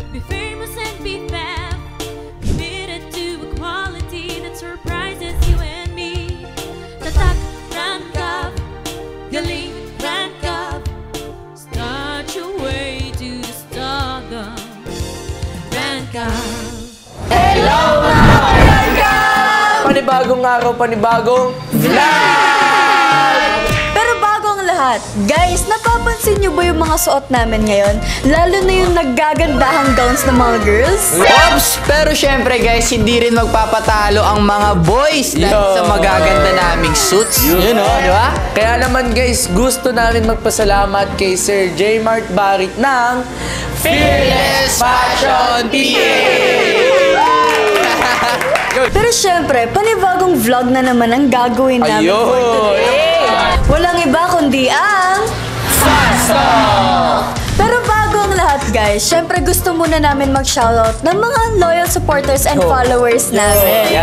Be famous and be fab. Committed to equality that surprises you and me. Tatak, Run Cup. Galing, Run Cup. Start your way to the stardom. Run Cup. Hello mga Run Cup! Panibagong araw, panibagong vlog! Pero bago ang lahat, guys, napapansin nyo ba yung mga suot namin ngayon? Lalo na yung naggagandahang gowns ng mga girls? Oops! Pero syempre guys, hindi rin magpapatalo ang mga boys dahil sa magaganda naming suits. Yun o, di ba? Kaya naman guys, gusto namin magpasalamat kay Sir J. Mart Barit ng Fearless Fashion PA! Pero syempre, panibagong vlog na naman ang gagawin namin for today. Walang iba kundi ang Fast Talk! Pero bago ang lahat guys, syempre gusto muna namin mag-shoutout ng mga loyal supporters and followers namin.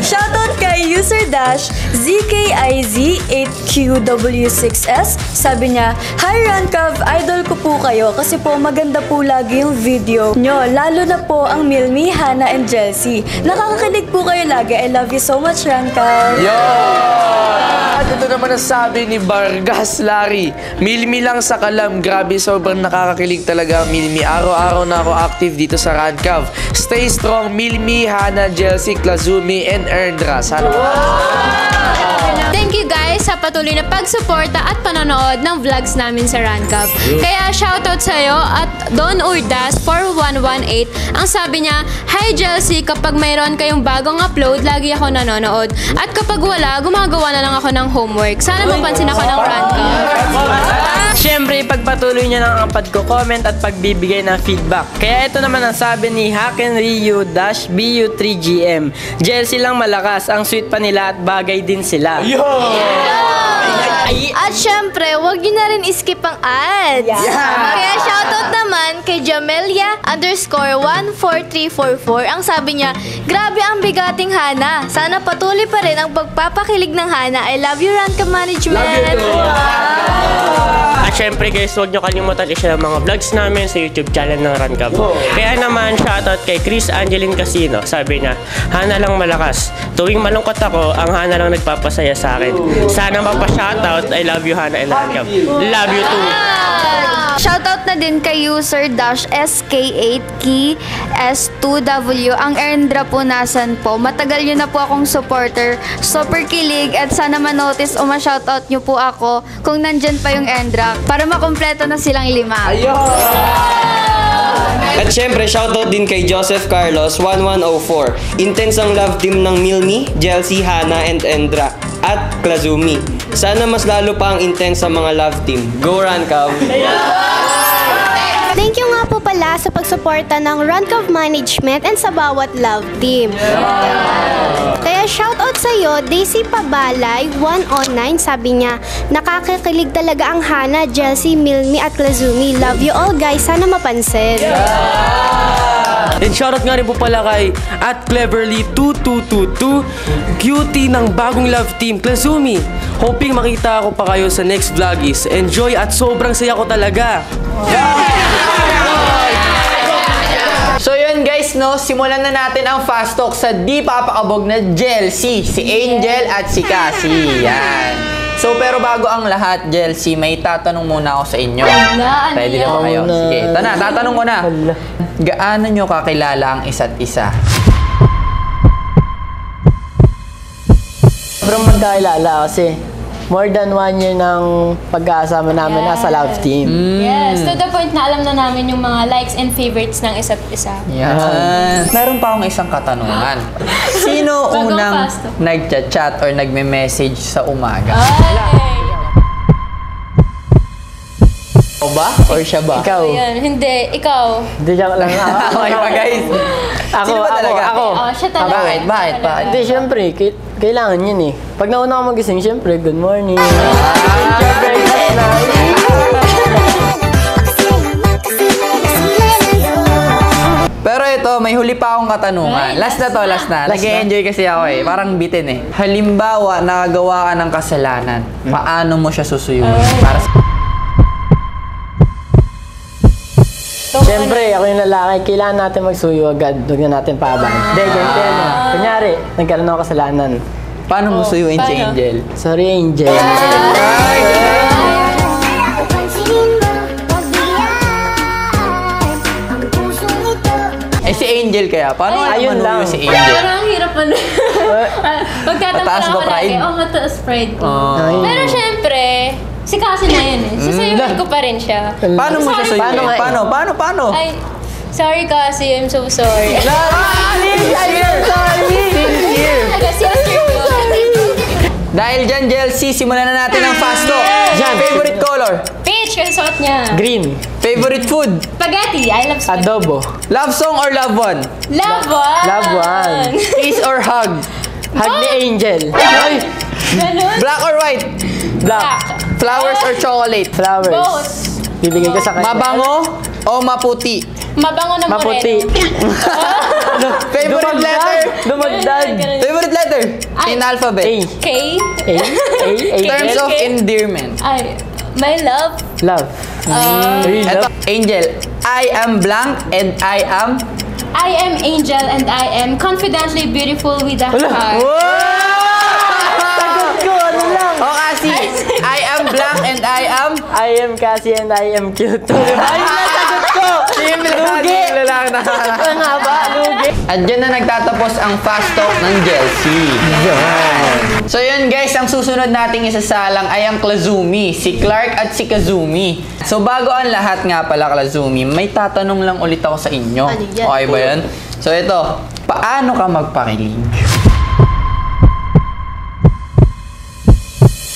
Shoutout kay user dash ZKIZ8QW6S. Sabi niya, "Hi Rancav, idol ko po kayo kasi po maganda po lagi yung video nyo. Lalo na po ang Milmi, Hannah, and Jelsie. Nakakakilig po kayo lagi. I love you so much, Rancav." At ito naman ang sabi ni Vargas Larry. Milmi lang sa kalam. Grabe, sobrang nakakakilig talaga Milmi. Araw-araw na ako active dito sa Rancav. Stay strong, Milmi, Hannah, Jelsie, Klazumi, and Erdra. Sana Thank you guys sa patuloy na pagsuporta at panonood ng vlogs namin sa Rancav. Kaya shoutout sa'yo at Don Urdas 4118. Ang sabi niya, "Hi Jelsie, kapag mayroon kayong bagong upload, lagi ako nanonood. At kapag wala, gumagawa na lang ako ng homework. Sana mapansin ako ng Rancav." Siyempre, pagpatuloy niya ng ang pagko-comment at pagbibigay ng feedback. Kaya ito naman ang sabi ni Haken Ryu-BU3GM. Jelsie lang malakas, ang sweet pa nila at bagay din sila. At syempre, huwag nyo na rin skip ang ads. Kaya shoutout naman kay Jamelia_14344. Ang sabi niya, "Grabe ang bigating Hana. Sana patuloy pa rin ang pagpapakilig ng Hana. I love you, Rancav Management." At syempre guys, huwag nyo kalimutan i-share ang mga vlogs namin sa YouTube channel ng Rancav. Kaya naman, shoutout kay Chris Angeline Casino. Sabi niya, "Hana lang malakas. Tuwing malungkot ako, ang Hana lang nagpapasaya sa akin. Sana mapa-shoutout. I love you, Hana and Rancav. Love you too." Shoutout na din kay user-SK8KS2W. Ang Erndra po nasan po. Matagal yun na po akong supporter. Super kilig at sana ma-notice o ma-shoutout nyo po ako kung nandyan pa yung Erndra para makompleto na silang 5. At syempre, shoutout din kay Joseph Carlos 1104. Intense ang love team ng Milmi, Jelsie, Hannah, and Endra at Klazumi. Sana mas lalo pa ang intense sa mga love team. Go Rancav! Thank you nga po pala sa pagsuporta ng Rancav Management and sa bawat love team. Kaya shoutout sa'yo, Daisy Pabalay 109. Sabi niya, "Nakakakilig talaga ang Hannah, Jelsie, Milmi at Klazumi. Love you all guys, sana mapansin." And shoutout nga rin po pala kay @cleverly2222, cutie ng bagong love team, Klazumi. Hoping makita ako pa kayo sa next vloggies. Enjoy at sobrang saya ko talaga. So yun guys, no, simulan na natin ang Fast Talk sa di papakabog na Jelsie, si Angel at si Cassie. Yan. So pero bago ang lahat, Jelsie, may tatanong muna ako sa inyo. Ready na ba kayo? Sige, tatanong ko na. Gaano nyo kakilala ang isa't isa? Sobrang magkakilala kasi more than 1 year ng pagkasama namin sa love team. Yes, to the point na alam na namin yung mga likes and favorites ng isa't isa. Yan. Meron pa akong isang katanungan. Sino unang nagchat-chat or nagme-message sa umaga? Ikaw ba? Or siya ba? Ikaw. Hindi, ikaw. Hindi siya lang ako. Okay pa guys. Ako. Siya talaga. Bakit? Hindi, syempre, kailangan yun eh. Pag nauna ako magising, syempre, good morning. Pero ito, may huli pa akong katanungan. Last na to. Nag-enjoy kasi ako eh. Parang bitin eh. Halimbawa, nakagawa ka ng kasalanan. Paano mo siya susuyuin? Para sa... Siyempre, ako yung lalaki. Kailangan natin magsuyo agad. Huwag na natin paabang. Hindi, ganito yan. Kunyari, nagkaroon ako kasalanan. Paano mo suyuin si Angel? Sorry, Angel. Si Angel kaya? Paano Ayun lang. si Angel? Parang ang hirap ano. Magtatampo Mataas lang ba ako lagi. pride? Mataas pride ko. Ay. Pero syempre, si Cassie na yun eh. Sasayuin ko pa rin siya. Paano mo siya Paano suyuin? nga eh? Paano? Ay, sorry Cassie, I'm so sorry. Dahil dyan, Jelcy, simulan na natin ang fast talk. Yan. Favorite color? Peach, kasi suot niya. Green. Favorite food? Spaghetti, I love spaghetti. Adobo. Love song or love one? Love one. Love one. Kiss or hug? Hug ni Angel. Ay! Ganun. Black or white? Black. Flowers or chocolate? Flowers. Both. Bibigay ko sa kanya. Mabango o maputi? Mabango na Maputi. moreno. Favorite letter? Dumagdag. Favorite letter? In alphabet? A. K. A. A. Terms of Okay. endearment. Ay, my love. Love. Eto, Angel, I am blank and I am... I am Angel and I am confidently beautiful with a heart. Sagot ko, ano lang? O kasi, I am blank and I am... I am Cassie and I am cute. Ayun na, sagot ko! Lugi! Ang haba, lugi. At dyan na nagtatapos ang fast talk ng Jelcy. So yun guys, ang susunod nating isasalang ay ang Klazumi, si Clark at si Kazumi. So bago ang lahat nga pala, Klazumi, may tatanong lang ulit ako sa inyo. Ano yan? Okay ba yan? So ito, paano ka magpakilig?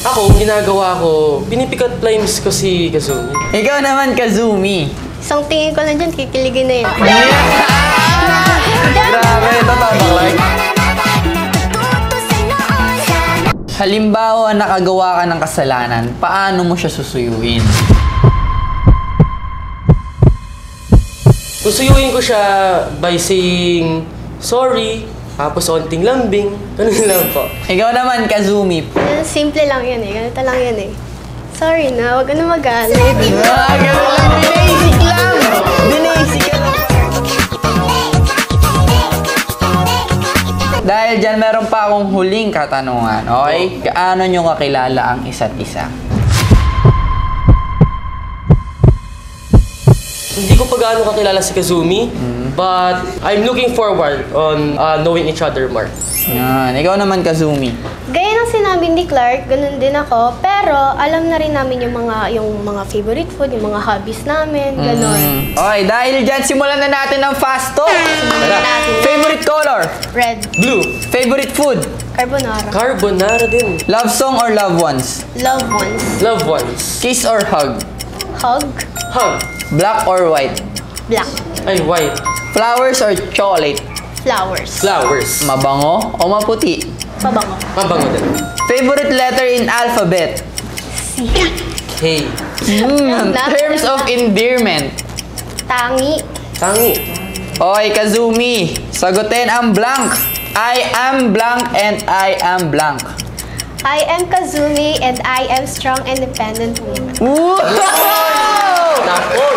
Ako, ginagawa ko, pinipikat flames ko si Kazumi. Ikaw naman, Kazumi. Isang tingin ko lang dyan, kikiligin na yun. Grabe, ito Clark. Halimbawa, nakagawa ka ng kasalanan, paano mo siya susuyuin? Susuyuin ko siya by saying sorry, tapos onting lambing, ganun lang po. Ikaw naman, Kazumi. Simple lang yan eh. Ganito lang yan eh. Sorry na, huwag ka na magalit. Ganun lang, binasic lang. Binasic ka lang. Dahil dyan, meron pa akong huling katanungan, okay? Gaano nyo kakilala ang isa't isa? Hindi ko pa gaano kakilala si Kazumi, but I'm looking forward on knowing each other more. Yan. Ikaw naman, Kazumi. Gaya ng sinabi ni Clark, ganun din ako. Pero alam na rin namin yung mga favorite food, yung mga hobbies namin, ganun. Okay, dahil dyan, simulan na natin ang fast talk. Favorite color? Red, Blue, Favorite food? carbonara, carbonara din. Love song or loved ones? love ones, Loved ones. Kiss or hug? hug, Hug. Black or white? black, Ay, white. Flowers or chocolate? flowers, Flowers. Mabango o maputi? pabango, Mabango din. Favorite letter in alphabet? K. Terms of endearment? tangi, Tangi. Okay, Kazumi. Sagutin ang blank. I am blank and I am blank. I am Kazumi and I am strong independent woman.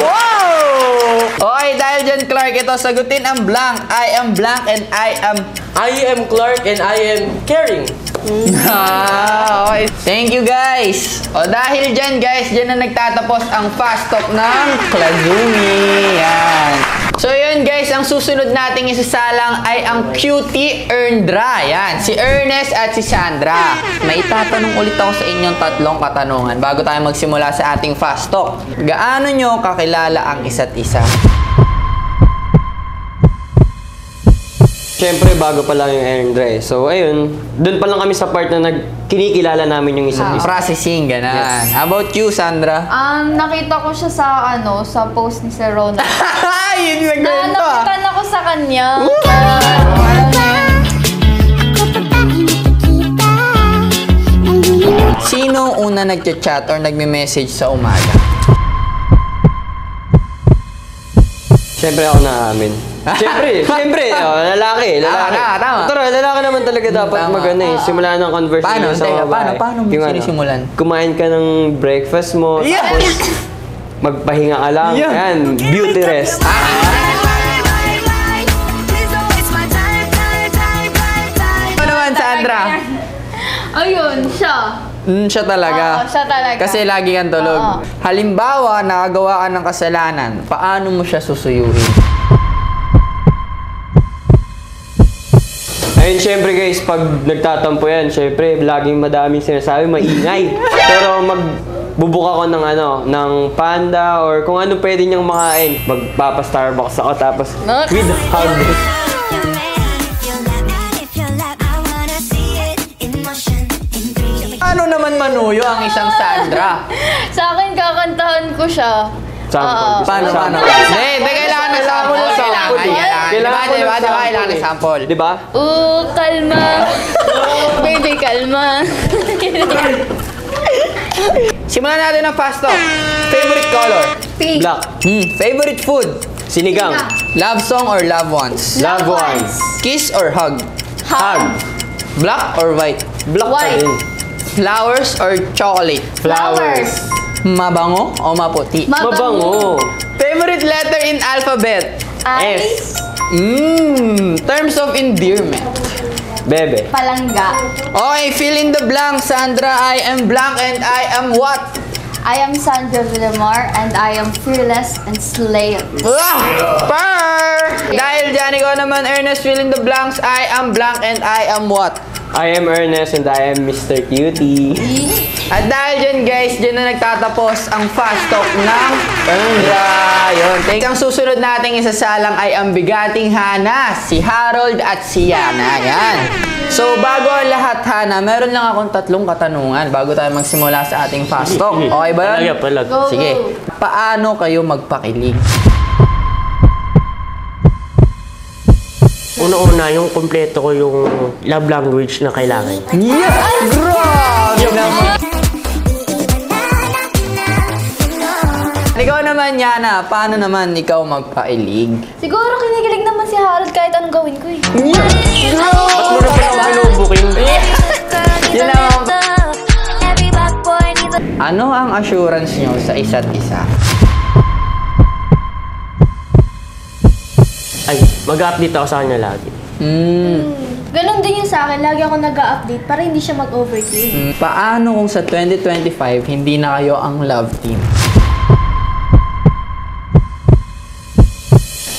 Wow! Okay, dahil dyan, Clark, ito, sagutin ang blank. I am blank and I am... I am Clark and I am caring. Okay. Thank you, guys. O, dahil dyan, guys, dyan na nagtatapos ang fast talk ng Klazumi. Yan. So, yun, guys, ang susunod nating isasalang ay ang Cutie Erndra. Yan. Si Ernest at si Sandra. May itatanong ulit ako sa inyong tatlong katanungan bago tayo magsimula sa ating fast talk. Gaano nyo kakilala ang isa't isa? Siyempre, bago pa lang yung Erndra eh. So, ayun, doon pa lang kami sa part na kinikilala namin yung isa't isa. Processing, ganan. How about you, Sandra? Nakita ko siya sa post ni Sir Ronald. Yun yung nagkwento, ah. Nakitan ako sa kanya. Sino ang una nagchat-chat or nagme-message sa umaga? Siyempre ako naamin. Siyempre, lalaki. Tama. Tara, lalaki naman talaga dapat magana eh. Simulan ng conversation sa mga babae. Paano mo Yung sinisimulan? Kumain ka ng breakfast mo, Yes! tapos magpahinga ka lang. Yeah. Ayan, beauty rest. Ano naman, Sandra? Ayun, siya. Siya talaga. Oo, siya talaga. Kasi lagi kang tulog. Oo. Halimbawa, nakagawa ka ng kasalanan, paano mo siya susuyuin? Ayun, syempre guys, pag nagtatampo yan, syempre, laging madaming sinasabi, maingay. Pero magbubuka ko ng ng panda or kung ano pwede niyang makain. Magpapa-Starbucks ako tapos with hug. Ano naman manuyo ang isang Sandra? Sa akin, kakantahan ko siya. Sample. Paano? Hindi, kailangan ng sample. Kailangan ng sample. Di ba? Kalma. Baby, kalma. Simulan natin ang fast talk. Favorite color? Pink. Black. Favorite food? Sinigang. Love song or loved ones? Loved ones. Kiss or hug? Hug. Black or white? Black pa White. din. Flowers or chocolate? Flowers. Mabango o maputi? Mabango. Favorite letter in alphabet? Ice. Terms of endearment. Bebe. Palangga. Okay, fill in the blank. Sandra, I am blank and I am what? I am Sandra Villamar and I am fearless and slayer. Dahil dyan, ikaw naman, Ernest, fill in the blanks. I am blank and I am what? I am Ernest and I am Mr. Cutie. At dahil dyan, guys, dyan na nagtatapos ang fast talk ng Sandra. Yun. Ang susunod nating isasalang ay ang bigating Hana, si Harold at si Yana. Yan. So, bago ang lahat, Hana, meron lang akong 3 katanungan bago tayo magsimula sa ating fast talk. Okay ba yun? Palag. Go, Sige. go. Paano kayo magpakilig? Una-una, yung kompleto ko yung love language na kailangan. Yes! Grabe naman! Ikaw naman, Yana, paano naman ikaw magpakilig? Siguro kinikilig naman si Harold kahit anong gawin ko eh. Ba't mo na pala binubuking? Yun naman. Ano ang assurance nyo sa isa't isa? Ay, mag-update ako sa kanya lagi. Ganon din yun sa akin. Lagi ako nag-update para hindi siya mag-overthink. Paano kung sa 2025 hindi na kayo ang love team?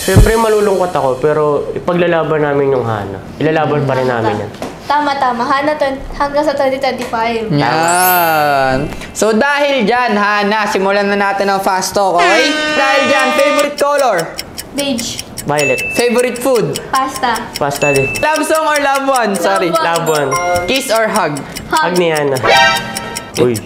Siyempre malulungkot ako, pero ipaglalaban namin yung Hana. Ilalaban pa rin namin yan. Tama. Hana, hanggang sa 2025. Yan. So dahil dyan, Hana, simulan na natin ang fast talk, okay? Dahil dyan, favorite color? Beige. Violet. Favorite food? Pasta. Pasta din. Love song or love one? Sorry. Love Love one. Kiss or hug? Hug ni Hana. Uy.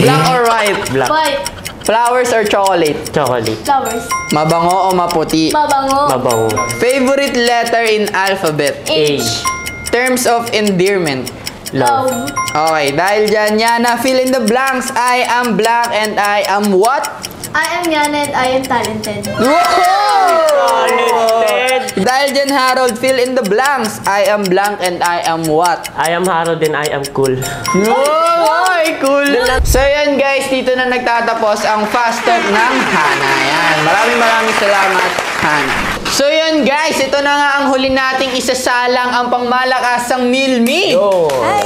Black or white? Black. White. Flowers or chocolate? Chocolate. Flowers. Mabango o maputi? Mabango. Mabango. Favorite letter in alphabet? H. Terms of endearment? Love. Okay, dahil dyan, Yana, fill in the blanks. I am black and I am what? I am Yana and I am talented. Talented. Dahil dyan, Harold, fill in the blanks. I am blank and I am what? I am Harold and I am cool. Ay, cool! So yan guys, dito na nagtatapos ang fast talk ng Hana. Yan. Maraming salamat, Hana. So yan guys, ito na nga ang huli nating isasalang ang pangmalakasang Milmi.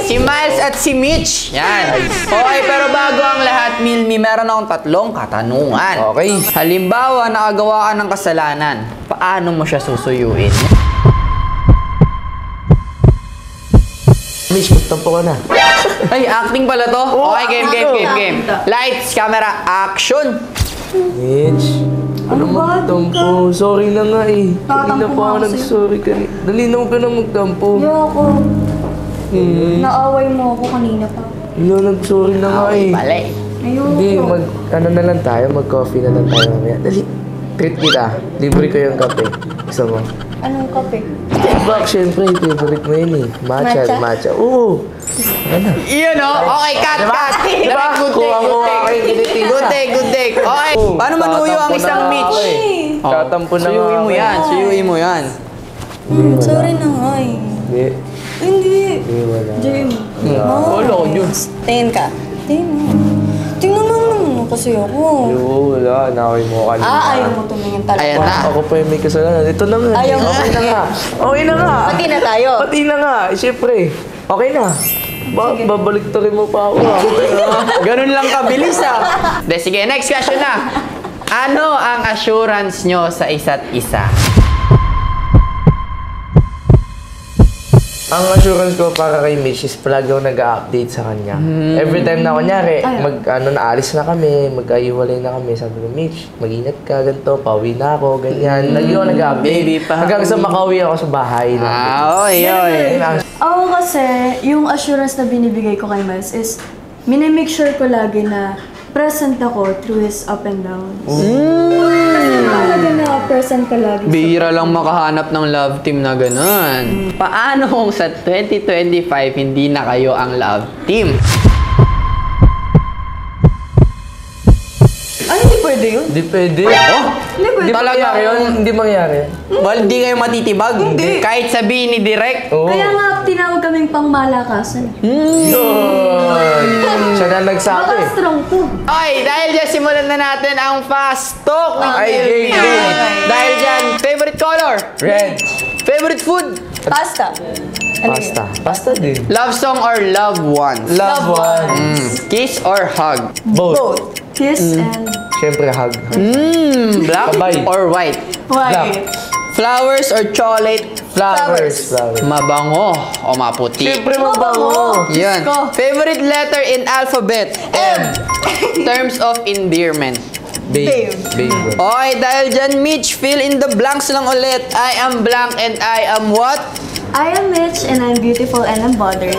Si Miles at si Mitch. Yan. Okay, pero bago ang lahat, Milmi, meron akong 3 katanungan. Okay. Halimbawa, nakagawa ka ng kasalanan. Paano mo siya susuyuin? Miss, magtampo ka na. Ay, acting pala to? Okay, game. Lights, camera, action! Mitch, ano magtampo? Sorry na nga eh. Kanina pa ako nag-sorry ka. Dali na ka na magtampo. Ayoko. Naaway mo ako kanina pa. Nag-sorry na nga eh. Bale. Hindi, ano na lang tayo, mag-coffee na lang tayo mamaya. Dali, treat kita. Libre ko yung kape. Gusto mo? Anong kape? Starbucks, syempre, favorite mo yun eh. Matcha. Oo. Ano? Iyon o. Okay, cut. Diba? Good take. Okay. Paano manuyo ang isang Mitch? Tatampo na nga. Suyuin mo yan. Sorry na nga eh. Hindi. Hindi. Wala. Jim. Wala ko yun. Tingin ka. Tingin mo. Tingnan mo naman. kasi ako. Wala. Nakawin mo ka. Ayaw mo tumingin talaga. Ayan na. Ako pa yung may kasalanan. Ito na nga. Ayaw mo. Okay na nga. Okay na nga. Pati na tayo. Pati na nga. Siyempre. Okay na. Babalik rin mo pa ako. Ganun lang kabilis Sige, next question na. Ano ang assurance nyo sa isa't isa? Ang assurance ko para kay Mitch is palagi ako nag-update sa kanya. Every time na kunyari, naalis na kami, mag-aiwalay na kami, sabi ko, Mitch, mag-ingat ka, ganito, pauwi na ako, ganyan. Lagi ako nag-update. Hanggang sa makauwi ako sa bahay. Oy. Ako kasi, yung assurance na binibigay ko kay Miles is, minimake sure ko lagi na present ako through his up and downs. Kasi talaga na present ka lagi. Bihira lang makahanap ng love team na ganun. Paano kung sa 2025 hindi na kayo ang love team? Ay, hindi pwede yun. Hindi pwede. Hindi pwede. Talaga yun? Hindi mangyari. Well, hindi kayo matitibag. Hindi. Kahit sabihin ni Direk. Kaya nga, tinawag kaming pangmalakasan. Siya na nagsabi. Baka strong to. Okay, dahil dyan, simulan na natin ang fast talk ng Ay, LB. game. Dahil dyan, favorite color? Red. Favorite food? Pasta. Pasta. Pasta din. Love song or loved ones? Love one. Kiss or hug? Both. Kiss and Siyempre, hug. Black Sabay. or white? white. Flowers or chocolate? Flowers. Mabango o maputi? Siyempre, mabango. Yan. Favorite letter in alphabet? M. Terms of endearment? Babe. Okay, dahil dyan, Mitch, fill in the blanks lang ulit. I am blank and I am what? I am Mitch and I'm beautiful and I'm bothered.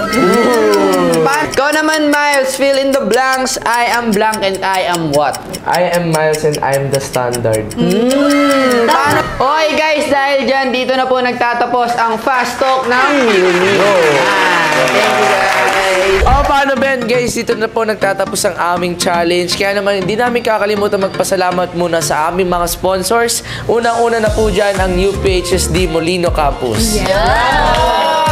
Ikaw naman, Miles, fill in the blanks. I am blank and I am what? I am Miles and I am the standard. Paano? Okay, guys, dahil dyan, dito na po nagtatapos ang fast talk ng Milmi. Thank you, guys. Paano Ben? Guys, dito na po nagtatapos ang aming challenge. Kaya naman, hindi namin kakalimutan magpasalamat muna sa aming mga sponsors. Unang-una na po dyan ang UPHSD Molino Campus.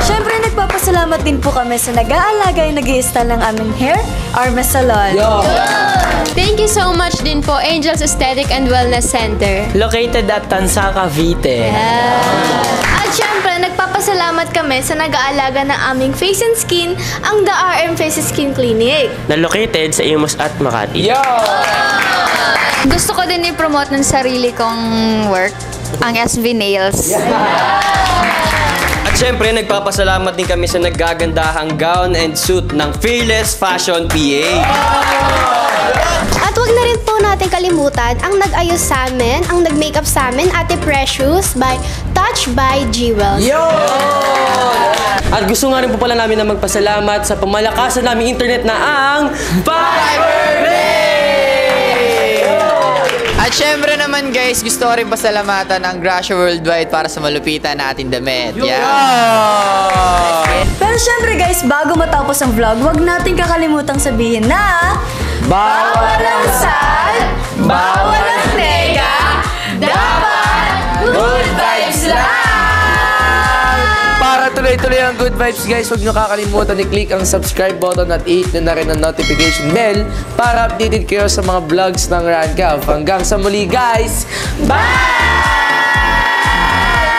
Siyempre, nagpapasalamat din po kami sa nag-aalaga yung nag-i-style ng aming hair, Arma Salon. Thank you so much din po, Angels Aesthetic and Wellness Center. Located at Tansa, Cavite. At syempre, nagpapasalamat kami sa nag-aalaga ng aming face and skin, ang The RM Face and Skin Clinic. Na located sa Imus at Makati. Gusto ko din i-promote ng sarili kong work, ang SB Nails. At syempre, nagpapasalamat din kami sa naggagandahang gown and suit ng Fearless Fashion PA. At wag na rin po natin kalimutan ang nag-ayos sa amin, ang nag-makeup sa amin, Ate Precious by Touch by Jewels. At gusto nga rin po pala namin na magpasalamat sa pamalakasan naming internet na ang Fibermate! At syempre naman, guys, gusto ko rin pasalamatan ang Gracia Worldwide para sa malupitan natin damit. Pero syempre guys, bago matapos ang vlog, wag natin kakalimutang sabihin na Bawal ang sad, bawal ang nega, dapat good vibes lang! Para tuloy-tuloy ang good vibes, guys, huwag nyo kakalimutan i-click ang subscribe button at i-hit nyo na rin ang notification bell para updated kayo sa mga vlogs ng Rancav. Hanggang sa muli, guys! Bye!